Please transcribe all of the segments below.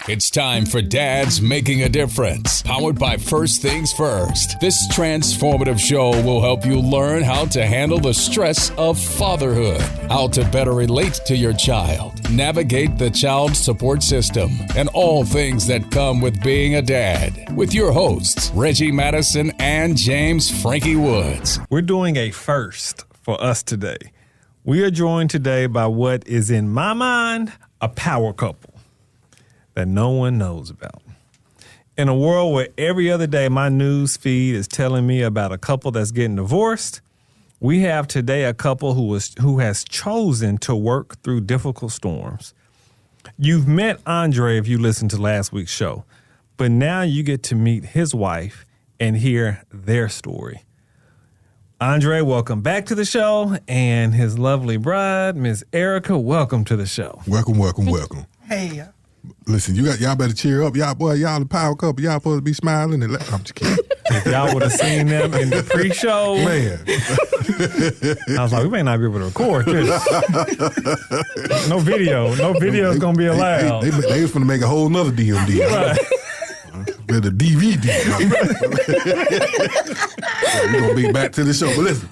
It's time for Dads Making a Difference, powered by First Things First. This transformative show will help you learn how to handle the stress of fatherhood, how to better relate to your child, navigate the child support system, and all things that come with being a dad. With your hosts, Reggie Madison and James Frankie Woods. We're doing a first for us today. We are joined today by what is, in my mind, a power couple that no one knows about. In a world where every other day my news feed is telling me about a couple that's getting divorced, we have today a couple who has chosen to work through difficult storms. You've met Andre if you listened to last week's show, but now you get to meet his wife and hear their story. Andre, welcome back to the show, and his lovely bride, Miss Erika, welcome to the show. Welcome. Hey. Listen, y'all better cheer up. Y'all the power couple. Y'all supposed to be smiling. I'm just kidding. If y'all would have seen them in the pre-show, Man. I was like, we may not be able to record this. No video. No video is going to be allowed. They was finna make a whole nother DMD. Right. With a DVD. We're going to be back to the show. But listen,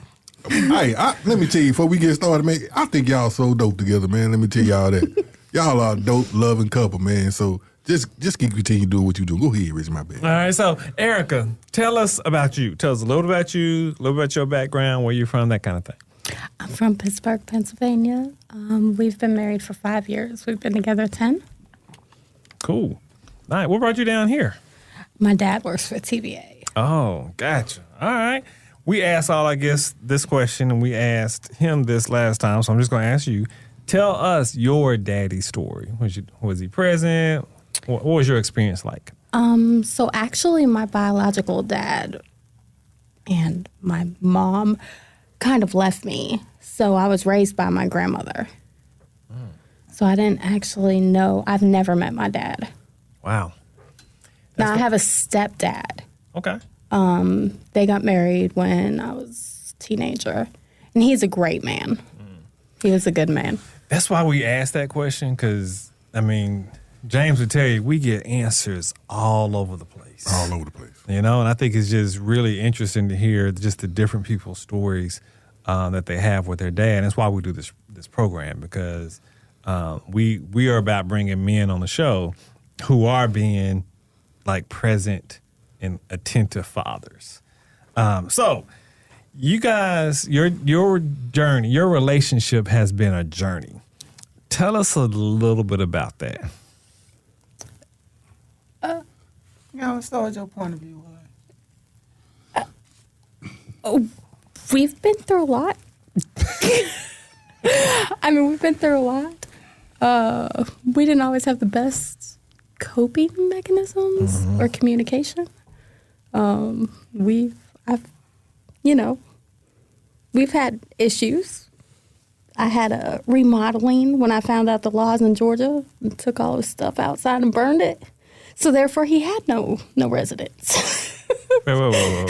hey, let me tell you, before we get started, man, I think y'all so dope together, man. Let me tell y'all that. Y'all are a dope, loving couple, man. So just keep continue doing what you do. Go ahead, Rich, my bad. All right, so Erika, tell us about you. Tell us a little about you, a little about your background, where you're from, that kind of thing. I'm from Pittsburgh, Pennsylvania. We've been married for 5 years. We've been together 10. Cool. All right, what brought you down here? My dad works for TVA. Oh, gotcha. All right. We asked all, I guess, this question, and we asked him this last time, so I'm just going to ask you. Tell us your daddy's story. Was he present? What was your experience like? So actually, my biological dad and my mom kind of left me. So I was raised by my grandmother. So I didn't actually know. I've never met my dad. Wow. Now I have a stepdad. Okay. They got married when I was a teenager, and he's a great man. He was a good man. That's why we asked that question, because, I mean, James would tell you, we get answers all over the place. All over the place. You know, and I think it's just really interesting to hear just the different people's stories that they have with their dad. And that's why we do this program, because we are about bringing men on the show who are being, like, present and attentive fathers. So you guys, your journey, your relationship has been a journey. Tell us a little bit about that. So what's your point of view? We've been through a lot. I mean, we've been through a lot. We didn't always have the best coping mechanisms or communication. We've had issues. I had a remodeling when I found out the laws in Georgia and took all his stuff outside and burned it. So therefore, he had no residence. Whoa.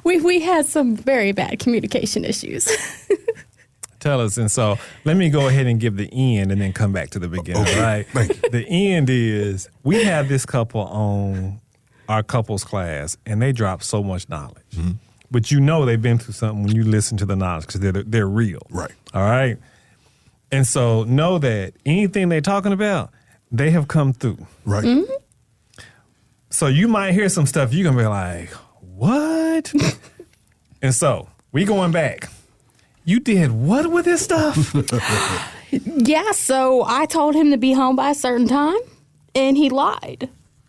We had some very bad communication issues. Tell us, and so let me go ahead and give the end and then come back to the beginning, Okay. right? Thank you. The end is we have this couple on our couples class, and they drop so much knowledge. Mm-hmm. But you know they've been through something when you listen to the knowledge, because they're real. Right. All right? And so know that anything they're talking about, they have come through. Right. Mm-hmm. So you might hear some stuff, you're going to be like, what? And so we going back. You did what with this stuff? Yeah, so I told him to be home by a certain time, and he lied.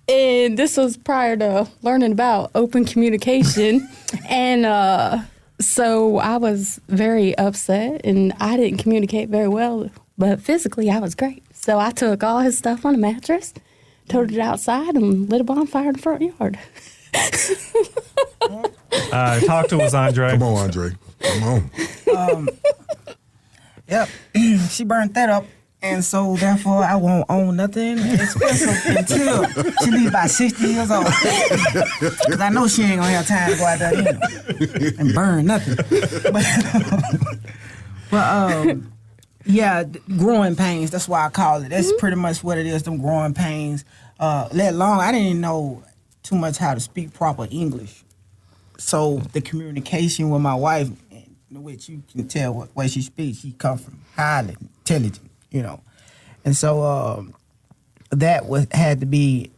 And this was prior to learning about open communication. And so I was very upset, and I didn't communicate very well. But physically, I was great. So I took all his stuff on a mattress, toted it outside, and lit a bonfire in the front yard. Talk to us, Andre. Come on, Andre. Come on. Yep. She burnt that up, and so therefore I won't own nothing expensive until she be about 60 years old. Because I know she ain't gonna have time to go out there and burn nothing. But Yeah, growing pains. That's why I call it. That's pretty much what it is. Them growing pains. Let alone, I didn't know too much how to speak proper English. So the communication with my wife, which you can tell what way she speaks, she come from highly intelligent, you know, and so that had to be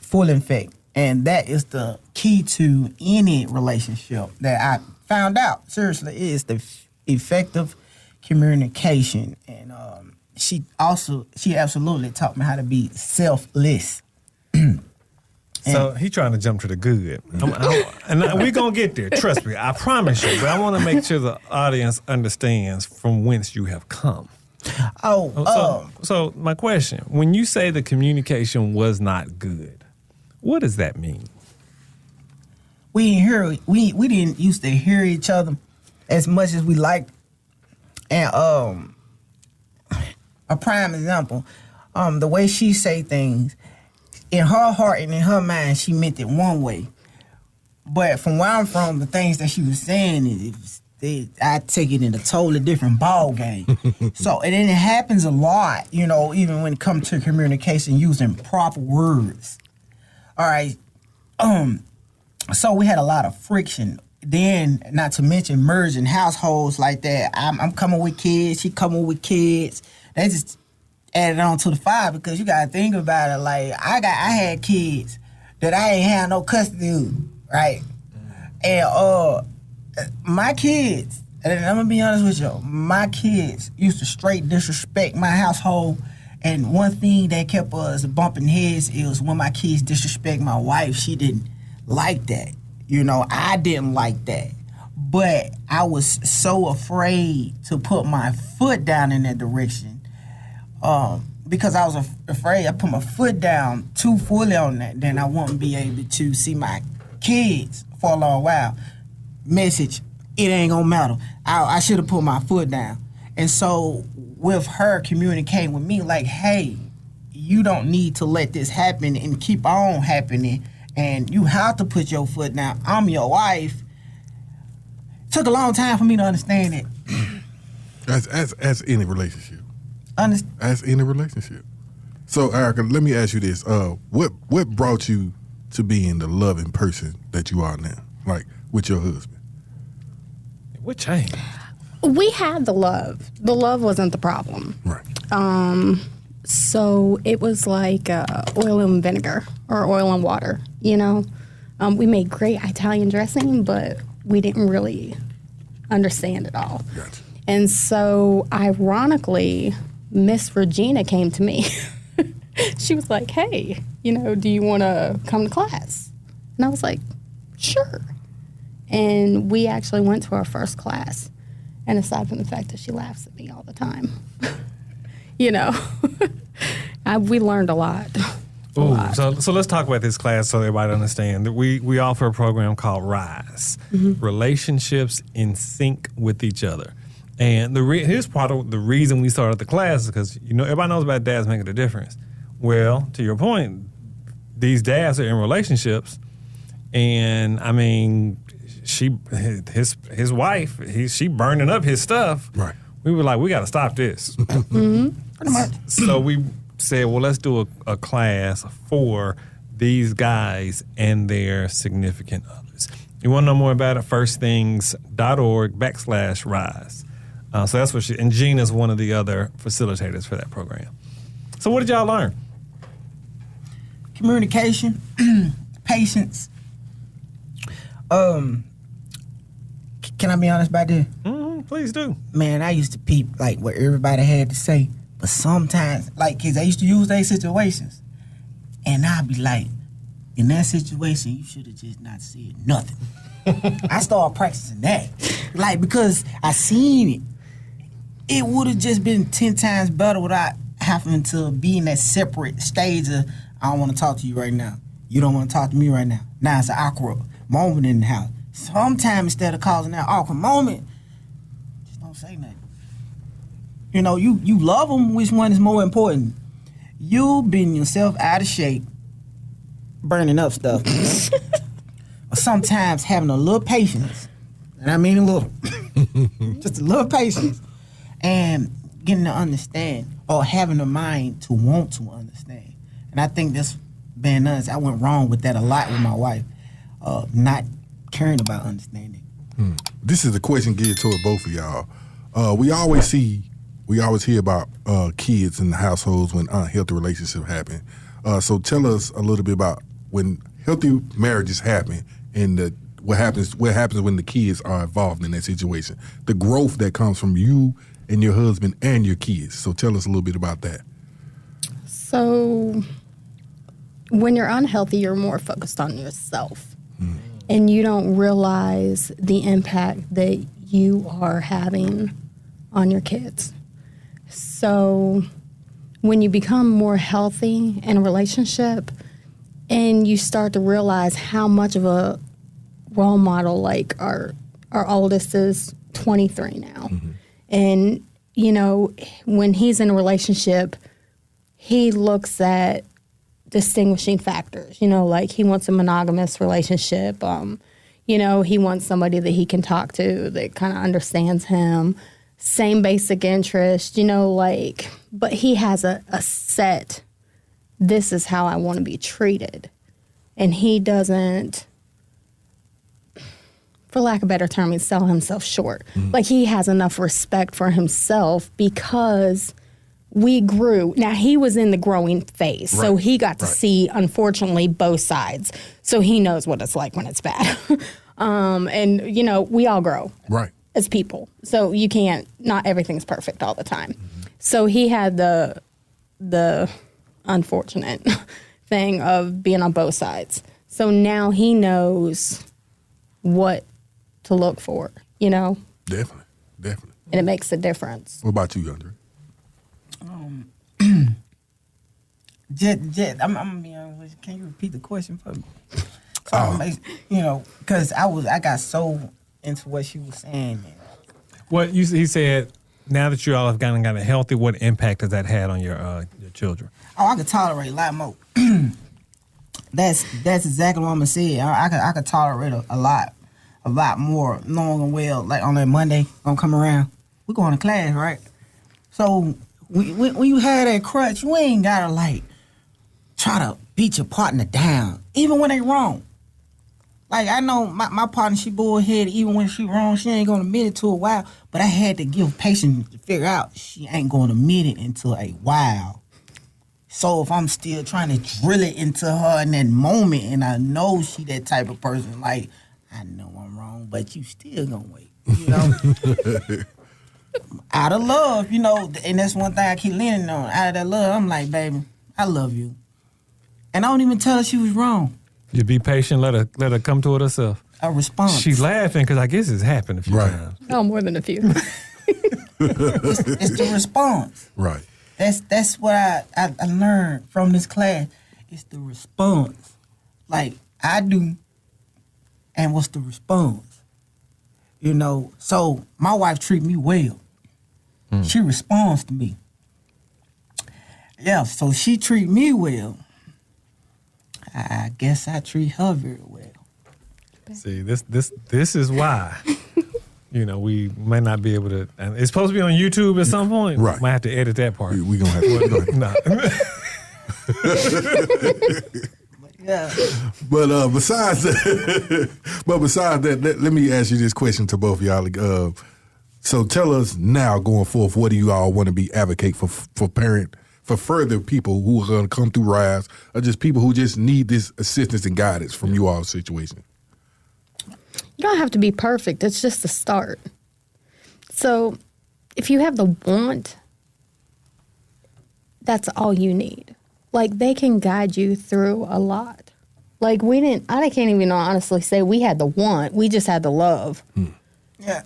full effect, and that is the key to any relationship that I found out. Seriously, is the effective communication, and she absolutely taught me how to be selfless. So he trying to jump to the good. And we're going to get there. Trust me. I promise you. But I want to make sure the audience understands from whence you have come. So my question, when you say the communication was not good, what does that mean? We didn't used to hear each other as much as we liked. And a prime example, the way she say things, in her heart and in her mind, she meant it one way. But from where I'm from, the things that she was saying, I take it in a totally different ball game. So, and then it happens a lot, you know, even when it comes to communication, using proper words. All right. So we had a lot of friction. Then, not to mention merging households like that. I'm coming with kids, she coming with kids. They just added on to the fire, because you gotta think about it. Like I had kids that I ain't had no custody of, right? And my kids, and I'm gonna be honest with you, my kids used to straight disrespect my household. And one thing that kept us bumping heads is when my kids disrespect my wife. She didn't like that. You know, I didn't like that. But I was so afraid to put my foot down in that direction. Because I was afraid I put my foot down too fully on that, then I wouldn't be able to see my kids for a long while. Message, it ain't gonna matter. I should have put my foot down. And so with her communicating with me like, hey, you don't need to let this happen and keep on happening, and you have to put your foot down. I'm your wife. It took a long time for me to understand it. As any relationship. As any relationship. So, Erika, let me ask you this: what brought you to being the loving person that you are now, like with your husband? What changed? We had the love. The love wasn't the problem. Right. So it was like oil and vinegar or oil and water. You know, we made great Italian dressing, but we didn't really understand it all. Gotcha. And so, ironically, Miss Regina came to me. She was like, hey, you know, do you want to come to class? And I was like, sure. And we actually went to our first class. And aside from the fact that she laughs at me all the time, you know, we learned a lot. So let's talk about this class so everybody understands. We offer a program called RISE, Relationships in Sync with Each Other. And here's part of the reason we started the class is because, you know, everybody knows about dads making a difference. Well, to your point, these dads are in relationships, and I mean, his wife, she burning up his stuff. Right. We were like, we got to stop this. Pretty much. So we said, well, let's do a class for these guys and their significant others. You want to know more about it? firstthings.org/rise. So that's what and Gina's one of the other facilitators for that program. So what did y'all learn? Communication, patience. Can I be honest about this? Please do. Man, I used to peep like what everybody had to say, but sometimes, like, kids, I used to use their situations, and I'd be like, in that situation, you should have just not said nothing. I started practicing that, like, because I seen it. It would have just been 10 times better without having to be in that separate stage of, I don't want to talk to you right now. You don't want to talk to me right now. Now it's an awkward moment in the house. Sometimes instead of causing that awkward moment, just don't say nothing. You know, you love them. Which one is more important? You being yourself out of shape, burning up stuff, or sometimes having a little patience, and I mean a little, just a little patience, and getting to understand or having a mind to want to understand. And I think this, being honest, I went wrong with that a lot with my wife, not caring about understanding. This is a question geared toward both of y'all. We always hear about kids in the households when unhealthy relationships happen. So tell us a little bit about when healthy marriages happen and what happens when the kids are involved in that situation. The growth that comes from you and your husband and your kids. So tell us a little bit about that. So when you're unhealthy, you're more focused on yourself. And you don't realize the impact that you are having on your kids. So when you become more healthy in a relationship and you start to realize how much of a role model, like our oldest is 23 now. And, you know, when he's in a relationship, he looks at distinguishing factors, you know, like he wants a monogamous relationship. You know, he wants somebody that he can talk to that kind of understands him, same basic interest, you know, like, but he has a set, this is how I want to be treated. And he doesn't, for lack of a better term, he'd sell himself short. Like he has enough respect for himself because we grew. Now, he was in the growing phase, so he got to see, unfortunately, both sides. So he knows what it's like when it's bad. And, you know, we all grow as people. So you can't, not everything's perfect all the time. So he had the unfortunate thing of being on both sides. So now he knows what to look for, you know? Definitely. And it makes a difference. What about you, Andre? I'm gonna be honest with you. Can you repeat the question for me? You know, because I got so into what she was saying. What he said, now that you all have gotten healthy, what impact has that had on your children? Oh, I could tolerate a lot more. That's exactly what I'm gonna say. I could tolerate a lot more, knowing well. Like on that Monday, gonna come around, we going to class, right? So when you have that crutch, you ain't gotta like try to beat your partner down, even when they wrong. Like I know my partner, she bullheaded. Even when she wrong, she ain't gonna admit it to a while. But I had to give patience to figure out she ain't gonna admit it until a while. So if I'm still trying to drill it into her in that moment, and I know she that type of person, like I know I'm wrong, but you still gonna wait, you know. Out of love, you know, and that's one thing I keep leaning on. Out of that love, I'm like, baby, I love you. And I don't even tell her she was wrong. You be patient, let her come to it herself. A response. She's laughing because I guess it's happened a few times. Oh, more than a few. It's the response. Right. That's what I learned from this class. It's the response. Like, I do, and what's the response? You know, so my wife treat me well. She responds to me. Yeah, so she treat me well. I guess I treat her very well. See, this is why. You know, we may not be able to. And it's supposed to be on YouTube at some point. Right. Might have to edit that part. We gonna have to. No. Yeah. But besides that, let me ask you this question to both of y'all. So tell us now, going forth, what do you all want to be advocate for further people who are going to come through RISE, or just people who just need this assistance and guidance from you all's situation? You don't have to be perfect. It's just a start. So if you have the want, that's all you need. Like, they can guide you through a lot. Like, I can't even honestly say we had the want. We just had the love. Yeah.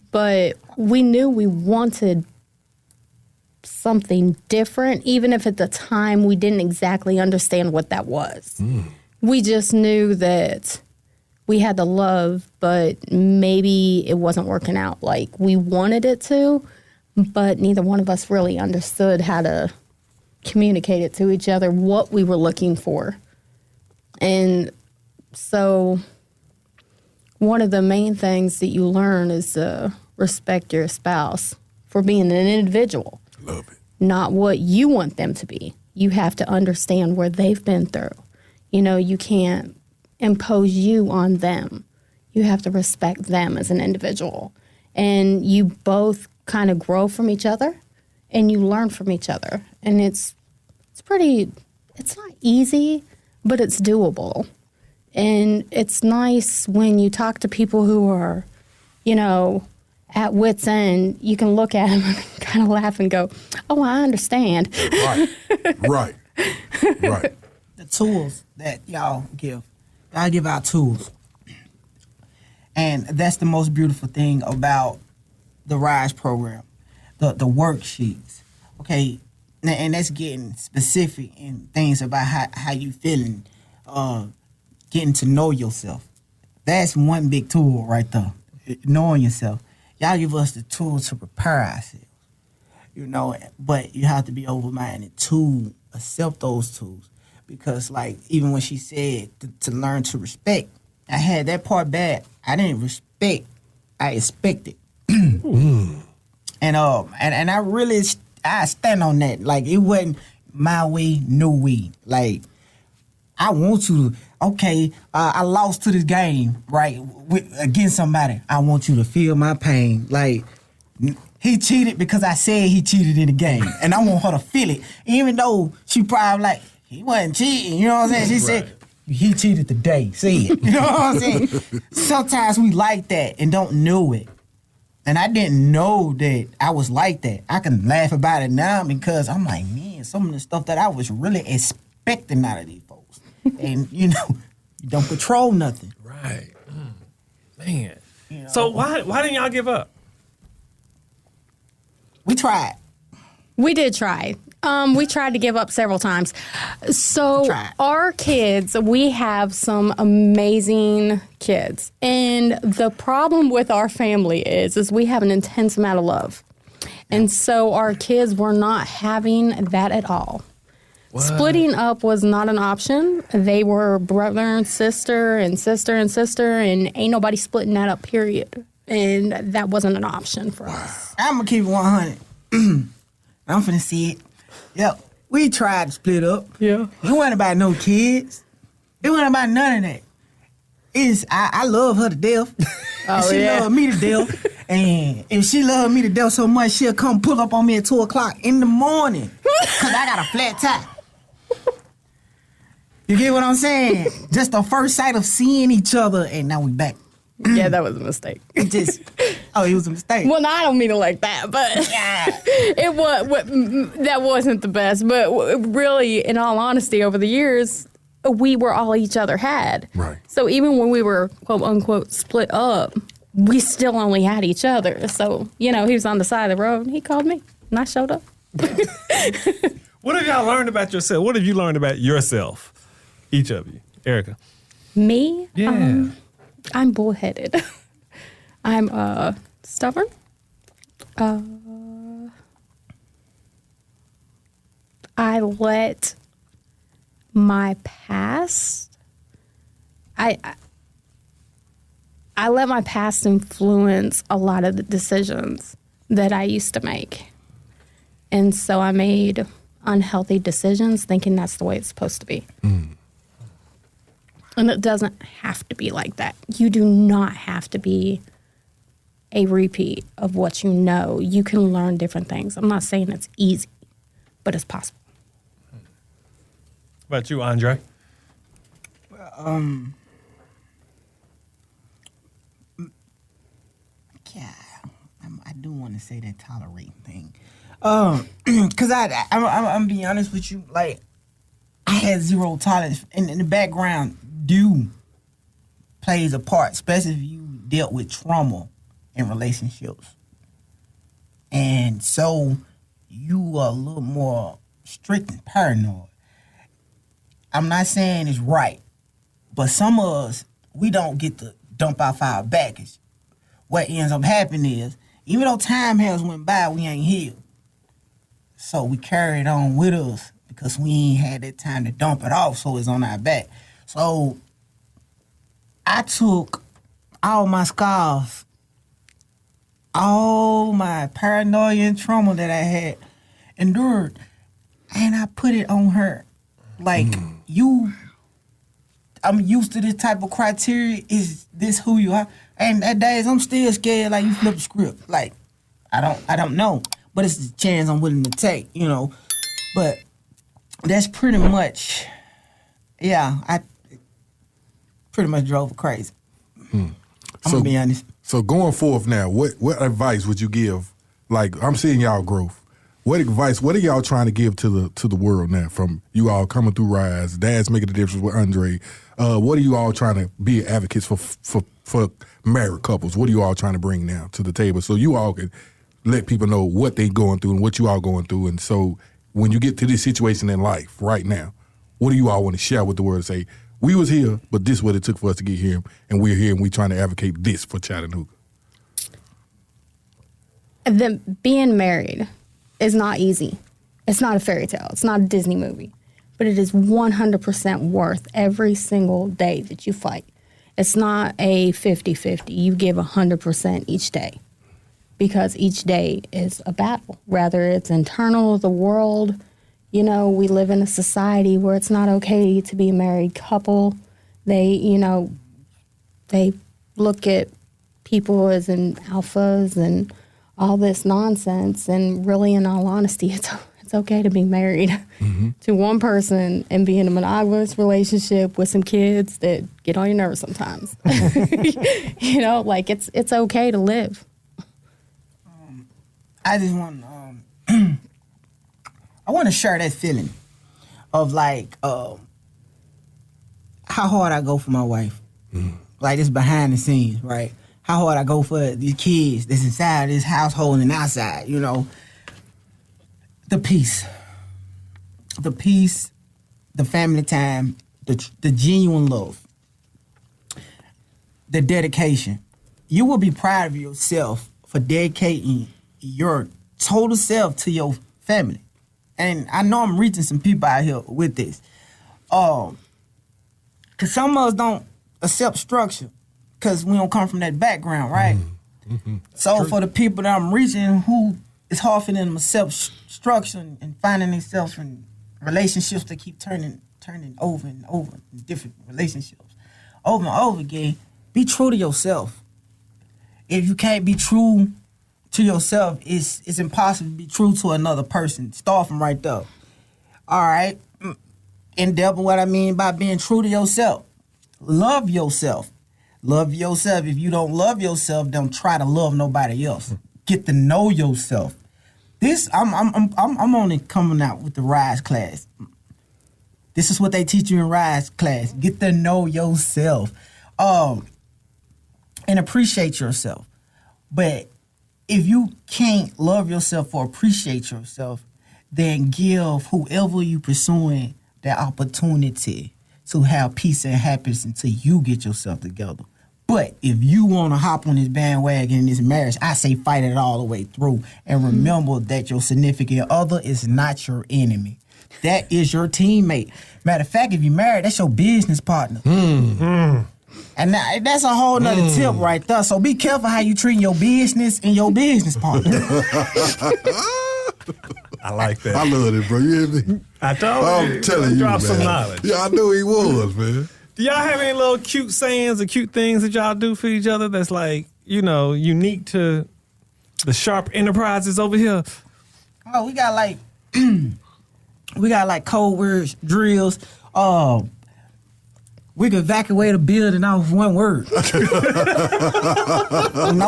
But we knew we wanted something different, even if at the time we didn't exactly understand what that was. We just knew that we had the love, but maybe it wasn't working out like we wanted it to, but neither one of us really understood how to communicate it to each other, what we were looking for. And so one of the main things that you learn is to respect your spouse, for being an individual. Love it. Not what you want them to be. You have to understand where they've been through. You know, you can't impose you on them. You have to respect them as an individual. And you both kind of grow from each other and you learn from each other. And it's not easy, but it's doable. And it's nice when you talk to people who are, you know, at wit's end, you can look at them and kind of laugh and go, oh, I understand. Right. The tools that y'all give out tools. And that's the most beautiful thing about the RISE program, the worksheets. Okay, and that's getting specific in things about how you feeling, getting to know yourself. That's one big tool right there, knowing yourself. Y'all give us the tools to prepare ourselves, you know, but you have to be open-minded to accept those tools. Because, like, even when she said to learn to respect, I had that part bad. I didn't respect. I expected. And I really, I stand on that. Like, it wasn't my way, no way. Like, I want you to, okay, I lost to this game, right, against somebody. I want you to feel my pain. Like, he cheated because I said he cheated in the game. And I want her to feel it. Even though she probably like, he wasn't cheating, you know what I'm saying? She said, he cheated today. See it. You know what I'm saying? Sometimes we like that and don't know it. And I didn't know that I was like that. I can laugh about it now because I'm like, man, some of the stuff that I was really expecting out of these folks. And, you know, you don't control nothing. Right. Man. You know? So why didn't y'all give up? We tried. We did try. We tried to give up several times. So our kids, we have some amazing kids. And the problem with our family is we have an intense amount of love. And so our kids were not having that at all. What? Splitting up was not an option. They were brother and sister and sister and sister, and ain't nobody splitting that up, period. And that wasn't an option for us. I'm going to keep it 100. I'm finna see it. Yep. We tried to split up. Yeah. It wasn't about no kids. It wasn't about none of that. I love her to death. Oh, she yeah. loved me to death. And if she loved me to death so much, she'll come pull up on me at 2 o'clock in the morning. Because I got a flat tire. You get what I'm saying? Just the first sight of seeing each other, and now we back. Yeah, that was a mistake. It was a mistake. Well, no, I don't mean it like that, but that wasn't the best. But really, in all honesty, over the years, we were all each other had. Right. So even when we were, quote unquote, split up, we still only had each other. So, you know, he was on the side of the road, and he called me, and I showed up. What have y'all learned about yourself? What have you learned about yourself, each of you? Erika. Me? Yeah. I'm bullheaded. I'm stubborn. I let my past. I let my past influence a lot of the decisions that I used to make, and so I made unhealthy decisions, thinking that's the way it's supposed to be. And it doesn't have to be like that. You do not have to be a repeat of what you know. You can learn different things. I'm not saying it's easy, but it's possible. What about you, Andre? Yeah, I do want to say that tolerating thing. Because I'm being honest with you, like, I had zero tolerance. And in the background, plays a part, especially if you dealt with trauma in relationships. And so you are a little more strict and paranoid. I'm not saying it's right, but some of us, we don't get to dump off our baggage. What ends up happening is, even though time has went by, we ain't healed. So we carry it on with us because we ain't had that time to dump it off, so it's on our back. So I took all my scars all my paranoia and trauma that I had endured, and I put it on her. Like, I'm used to this type of criteria. Is this who you are? And at days, I'm still scared. Like, you flip the script. Like, I don't know, but it's the chance I'm willing to take, you know. But that's pretty much, yeah. I pretty much drove her crazy. I'm gonna be honest. So going forth now, what advice would you give? Like, I'm seeing y'all growth. What advice? What are y'all trying to give to the world now? From you all coming through Rise, Dad's making a difference with Andre. What are you all trying to be advocates for married couples? What are you all trying to bring now to the table so you all can let people know what they going through and what you all going through? And so when you get to this situation in life right now, what do you all want to share with the world? Say, we was here, but this is what it took for us to get here, and we're here, and we're trying to advocate this for Chattanooga. Being married is not easy. It's not a fairy tale. It's not a Disney movie. But it is 100% worth every single day that you fight. It's not a 50-50. You give 100% each day because each day is a battle. Rather it's internal, the world. You know, we live in a society where it's not okay to be a married couple. They look at people as in alphas and all this nonsense. And really, in all honesty, it's okay to be married to one person and be in a monogamous relationship with some kids that get on your nerves sometimes. You know, like it's okay to live. I just want I want to share that feeling of like how hard I go for my wife. Like it's behind the scenes, right? How hard I go for these kids that's inside this household and outside, you know. The peace, the family time, the genuine love, the dedication. You will be proud of yourself for dedicating your total self to your family. And I know I'm reaching some people out here with this. Because some of us don't accept structure because we don't come from that background, right? So for the people that I'm reaching who it's hard for them to accept structure and finding themselves in relationships that keep turning over and over in different relationships, over and over again, be true to yourself. If you can't be true to yourself, it's impossible to be true to another person. Start from right there. All right? In depth, what I mean by being true to yourself. Love yourself. Love yourself. If you don't love yourself, don't try to love nobody else. Get to know yourself. This I'm only coming out with the Rise class. This is what they teach you in Rise class. Get to know yourself, and appreciate yourself. But if you can't love yourself or appreciate yourself, then give whoever you pursuing that opportunity to have peace and happiness until you get yourself together. But if you want to hop on this bandwagon in this marriage, I say fight it all the way through. And remember that your significant other is not your enemy. That is your teammate. Matter of fact, if you're married, that's your business partner. And that's a whole nother tip right there. So be careful how you treat your business and your business partner. I like that. I love it, bro. You hear me? I told you. I'm telling you, Drop man. some knowledge. Yeah, I knew he was, man. Do y'all have any little cute sayings or cute things that y'all do for each other that's like, you know, unique to the Sharpe Enterprises over here? Oh, we got like code words, drills. We can evacuate a building off one word. Know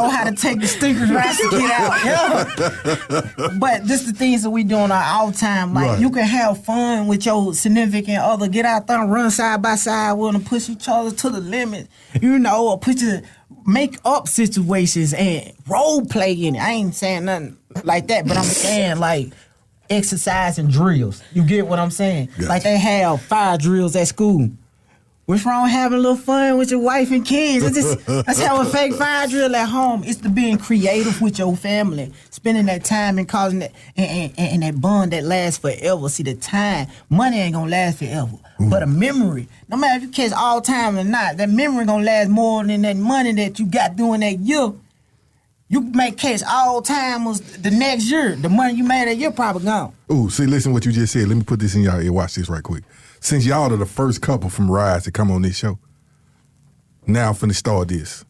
how to take the stinkers right to get out. Yeah. But this the things that we do on our off time. Like Right. you can have fun with your significant other. Get out there and run side by side with them, push each other to the limit. You know, or make up situations and role play in it. I ain't saying nothing like that, but I'm saying like exercise and drills. You get what I'm saying? Gotcha. Like they have fire drills at school. What's wrong with having a little fun with your wife and kids? Let's have a fake fire drill at home. It's the being creative with your family, spending that time and causing that and that bond that lasts forever. See, the time, money ain't gonna last forever, but a memory, no matter if you catch all time or not, that memory gonna last more than that money that you got doing that year. You may catch all timers the next year. The money you made that year probably gone. Ooh, see, listen what you just said. Let me put this in y'all ear. Watch this right quick. Since y'all are the first couple from Rise to come on this show, now I'm finna start this.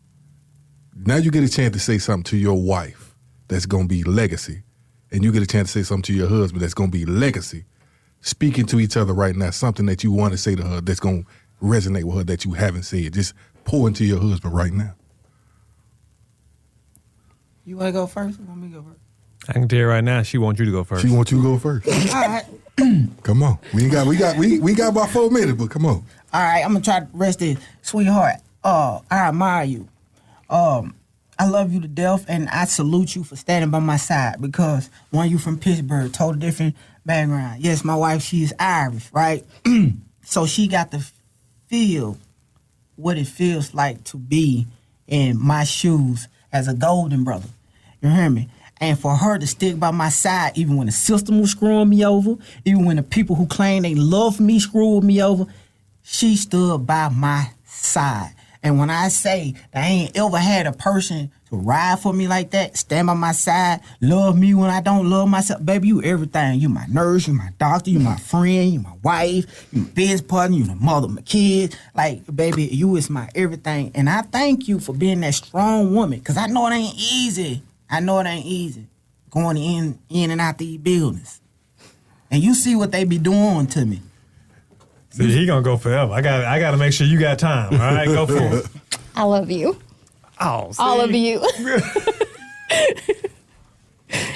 Now you get a chance to say something to your wife that's gonna be legacy, and you get a chance to say something to your husband that's gonna be legacy. Speaking to each other right now, something that you want to say to her that's gonna resonate with her that you haven't said. Just pour into your husband right now. You want to go first? Or want me to go first? I can tell you right now, she wants you to go first. She wants you to go first. All right. Come on. We got about 4 minutes, but come on. All right, I'm gonna try to rest it, sweetheart. I admire you. I love you to death, and I salute you for standing by my side because one, you from Pittsburgh, totally different background. Yes, my wife, she's Irish, right? So she got to feel what it feels like to be in my shoes as a golden brother. You hear me? And for her to stick by my side, even when the system was screwing me over, even when the people who claim they love me screwed me over, she stood by my side. And when I say that I ain't ever had a person to ride for me like that, stand by my side, love me when I don't love myself, baby, you everything. You my nurse, you my doctor, you my friend, you my wife, you my business partner, you the mother of my kids. Like, baby, you is my everything. And I thank you for being that strong woman, because I know it ain't easy. I know it ain't easy going in and out these buildings. And you see what they be doing to me. See, he gonna go forever. I got to make sure you got time. All right, go for it. I love you. Oh, see? All of you.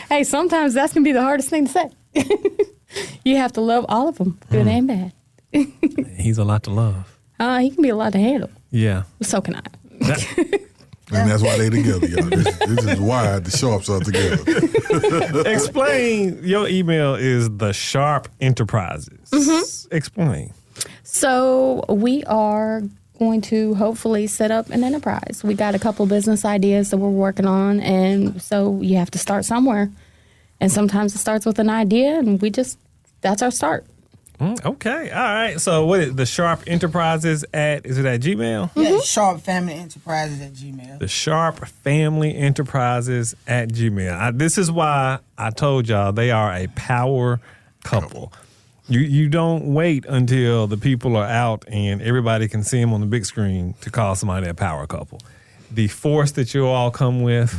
Hey, sometimes that's going to be the hardest thing to say. You have to love all of them, good and bad. He's a lot to love. He can be a lot to handle. Yeah. So can I. And that's why they together, y'all. This is why the Sharpes are together. Explain. Your email is the Sharpe Enterprises. Mm-hmm. Explain. So we are going to hopefully set up an enterprise. We got a couple business ideas that we're working on, and so you have to start somewhere. And sometimes it starts with an idea, and that's our start. Okay. All right. So what is the Sharpe Enterprises is it at Gmail? Yeah, Sharpe Family Enterprises at Gmail. The Sharpe Family Enterprises at Gmail. This is why I told y'all they are a power couple. You don't wait until the people are out and everybody can see them on the big screen to call somebody a power couple. The force that you all come with,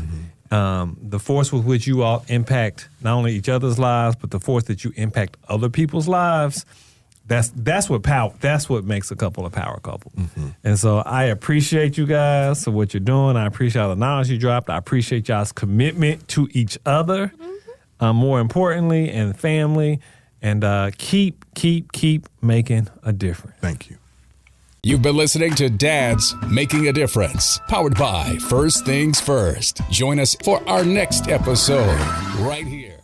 the force with which you all impact not only each other's lives, but the force that you impact other people's lives. That's what makes a couple a power couple. Mm-hmm. And so I appreciate you guys for what you're doing. I appreciate all the knowledge you dropped. I appreciate y'all's commitment to each other, more importantly, and family. And keep making a difference. Thank you. You've been listening to Dad's Making a Difference, powered by First Things First. Join us for our next episode right here.